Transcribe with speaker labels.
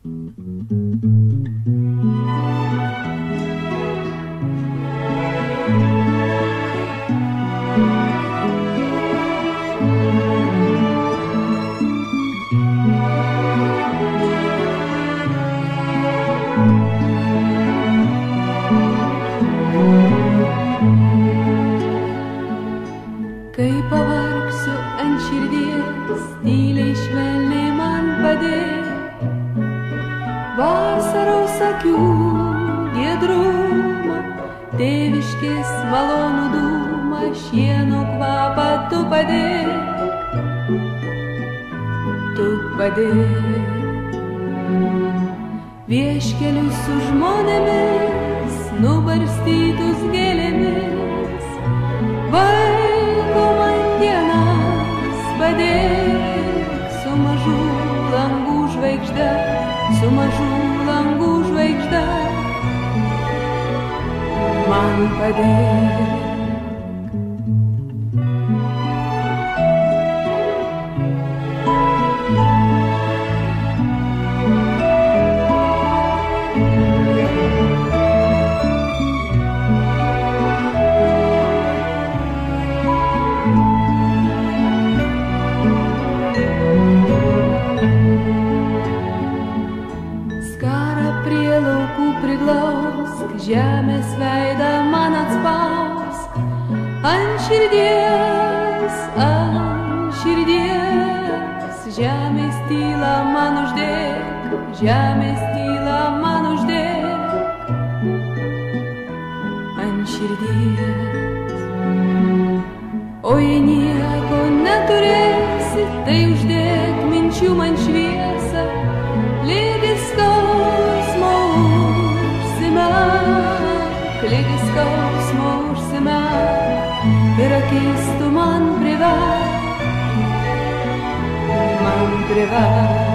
Speaker 1: Kai pavargsiu ant širdies, tyliai švelniai man padėk vasaros akių giedrumą, tėviškės malonų dūmą, šieno kvapą tu padėk, tu padėk. Vieškelius su žmonėmis, nubarstytus gėlėmis, vaiko man dienas padėk, su mažų langų žvaigžde, su mažų langų žvaigžde, man padėk. Priglausk, žemės veidą man atspausk, ant širdies, žemės tylą man uždėk, žemės tylą man uždėk, ant širdies. O jei nieko neturėsi, tai uždėk minčių man šviesą, lygi skausmo lygi skausmo užsimerk ir akis tu man priverk, man priverk.